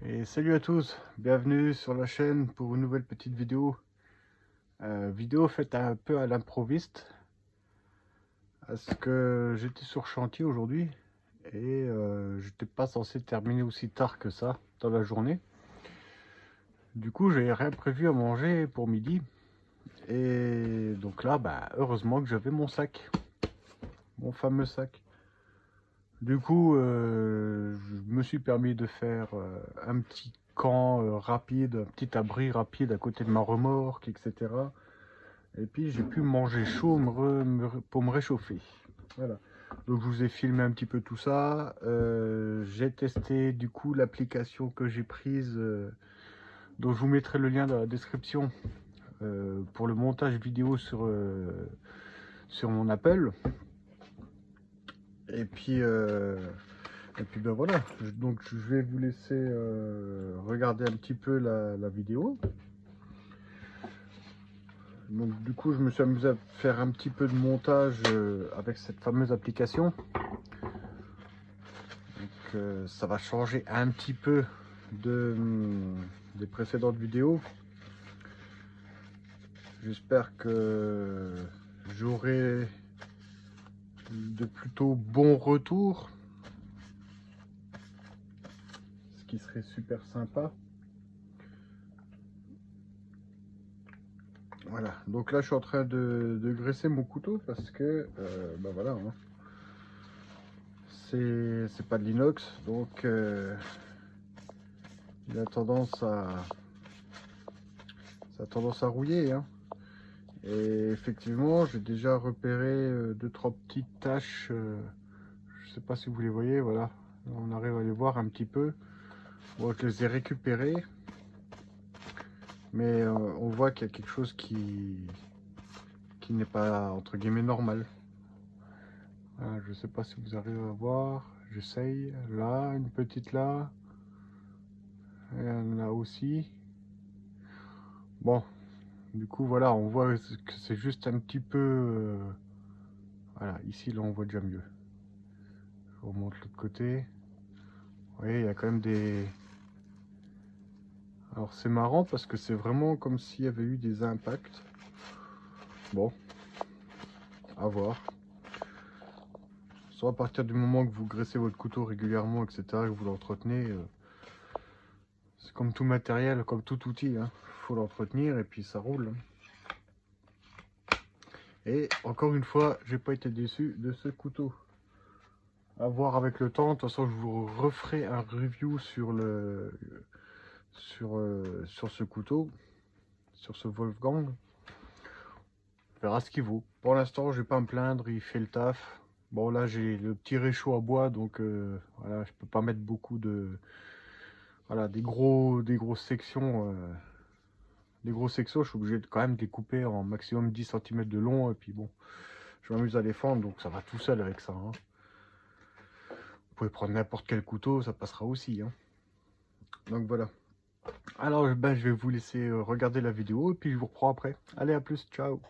Et salut à tous, bienvenue sur la chaîne pour une nouvelle petite vidéo. Vidéo faite un peu à l'improviste, parce que j'étais sur chantier aujourd'hui et j'étais pas censé terminer aussi tard que ça dans la journée. Du coup, j'avais rien prévu à manger pour midi. Et donc là, heureusement que j'avais mon sac, mon fameux sac. Du coup, je me suis permis de faire un petit camp rapide, un petit abri rapide à côté de ma remorque, etc. Et puis j'ai pu manger chaud pour me réchauffer. Voilà. Donc je vous ai filmé un petit peu tout ça. J'ai testé du coup l'application que j'ai prise, dont je vous mettrai le lien dans la description, pour le montage vidéo sur mon Apple. Et puis ben voilà, donc je vais vous laisser regarder un petit peu la vidéo. Donc du coup je me suis amusé à faire un petit peu de montage avec cette fameuse application. Donc ça va changer un petit peu des précédentes vidéos. J'espère que j'aurai de plutôt bons retours, ce qui serait super sympa. Voilà, donc là je suis en train de graisser mon couteau parce que voilà, hein, c'est pas de l'inox, donc il a tendance à rouiller, hein. Et effectivement, j'ai déjà repéré 2-3 petites taches. Je sais pas si vous les voyez, voilà. On arrive à les voir un petit peu. Bon, je les ai récupérées. Mais on voit qu'il y a quelque chose qui n'est pas, entre guillemets, normal. Voilà, je sais pas si vous arrivez à voir. J'essaye. Là, une petite là. Et là aussi. Bon, du coup, voilà, on voit que c'est juste un petit peu... voilà, ici, là, on voit déjà mieux. Je remonte l'autre côté. Vous voyez, il y a quand même des... Alors, c'est marrant parce que c'est vraiment comme s'il y avait eu des impacts. Bon, à voir. Soit à partir du moment que vous graissez votre couteau régulièrement, etc., que vous l'entretenez, c'est comme tout matériel, comme tout outil, hein. Faut l'entretenir et puis ça roule. Et encore une fois, j'ai pas été déçu de ce couteau. À voir avec le temps. De toute façon, je vous referai un review sur ce couteau, sur ce Wolfgang. On verra ce qu'il vaut. Pour l'instant, je vais pas me plaindre, il fait le taf. Bon, là, j'ai le petit réchaud à bois, donc voilà, je peux pas mettre beaucoup de... Voilà, des grosses sections. Les grosses sections, je suis obligé de quand même de les couper en maximum 10 cm de long. Et puis bon, je m'amuse à les fendre, donc ça va tout seul avec ça, hein. Vous pouvez prendre n'importe quel couteau, ça passera aussi, hein. Donc voilà. Alors, je vais vous laisser regarder la vidéo et puis je vous reprends après. Allez, à plus, ciao.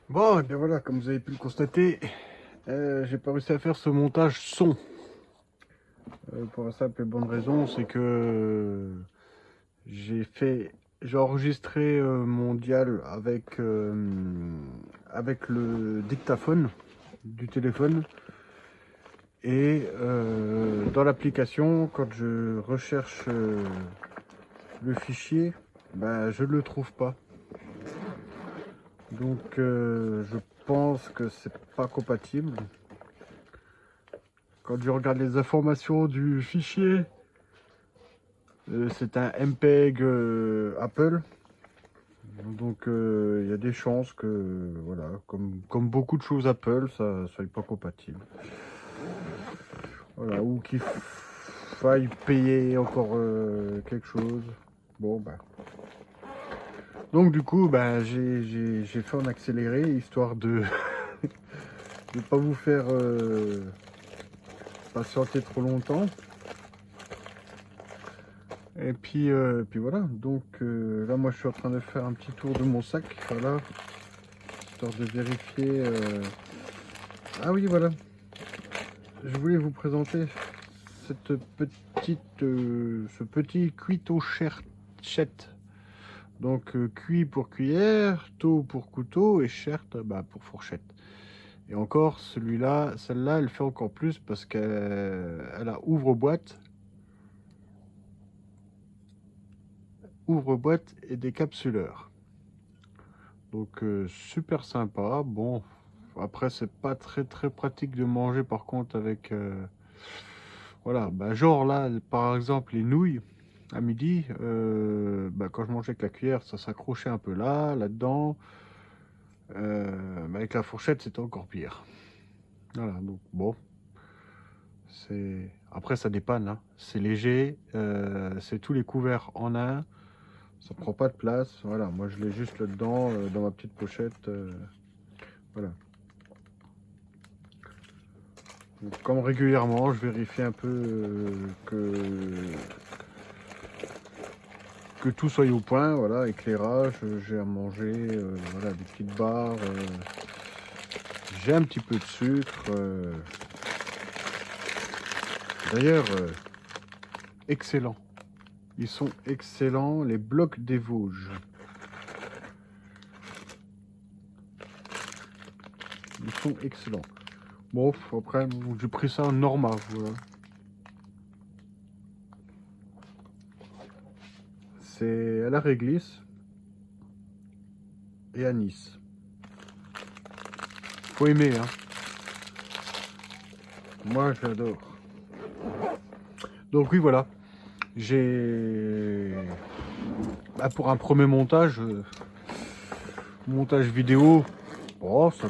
Bon, et bien voilà, comme vous avez pu le constater, j'ai pas réussi à faire ce montage son. Pour la simple et bonne raison, c'est que j'ai enregistré mon dial avec le dictaphone du téléphone. Et dans l'application, quand je recherche le fichier, ben, je ne le trouve pas. Donc je pense que c'est pas compatible. Quand je regarde les informations du fichier, c'est un MPEG Apple. Donc il y a des chances que, voilà, comme beaucoup de choses Apple, ça ne soit pas compatible. Voilà, ou qu'il faille payer encore quelque chose. Bon, bah. Donc du coup, bah, j'ai fait en accéléré, histoire de ne pas vous faire patienter trop longtemps. Et puis voilà, donc là moi je suis en train de faire un petit tour de mon sac, voilà, histoire de vérifier. Ah oui, voilà, je voulais vous présenter cette ce petit cuiteau cherchette. Donc cuit pour cuillère, taux pour couteau et cherte bah, pour fourchette. Et encore, celle-là, elle fait encore plus parce qu'elle a ouvre-boîte et décapsuleur. Donc super sympa. Bon, après c'est pas très pratique de manger par contre avec voilà, bah, genre là par exemple les nouilles à midi, bah, quand je mangeais avec la cuillère, ça s'accrochait un peu là-dedans. Mais avec la fourchette, c'était encore pire. Voilà, donc bon, c'est après ça dépanne, hein. C'est léger, c'est tous les couverts en un. Ça prend pas de place, voilà, moi je l'ai juste là-dedans, dans ma petite pochette, voilà. Donc, comme régulièrement, je vérifie un peu que tout soit au point, voilà, éclairage, j'ai à manger, voilà, des petites barres, j'ai un petit peu de sucre. D'ailleurs, excellent, ils sont excellents, les blocs des Vosges. Ils sont excellents. Bon, après, j'ai pris ça en normal, voilà. C'est à la réglisse et à Nice. Faut aimer, hein. Moi, j'adore. Donc oui, voilà. J'ai... Bah, pour un premier montage, montage vidéo, oh, je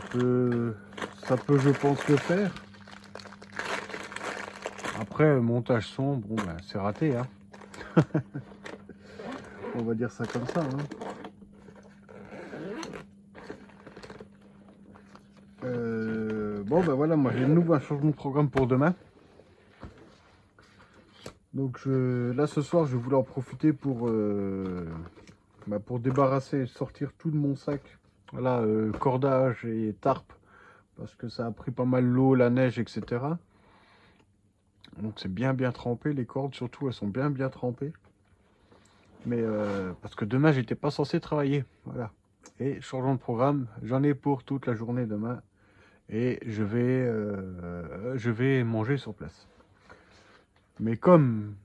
pense, le faire. Après, montage son, bon, bah, c'est raté, hein. On va dire ça comme ça, hein. Bon, ben voilà, moi j'ai de nouveau un changement de programme pour demain. Donc là, ce soir, je voulais en profiter pour débarrasser, sortir tout de mon sac. Voilà, cordage et tarpe, parce que ça a pris pas mal l'eau, la neige, etc. Donc c'est bien trempé, les cordes surtout, elles sont bien trempées. Mais parce que demain, j'étais pas censé travailler, voilà. Et changement de programme, j'en ai pour toute la journée demain. Et je vais manger sur place. Mais comme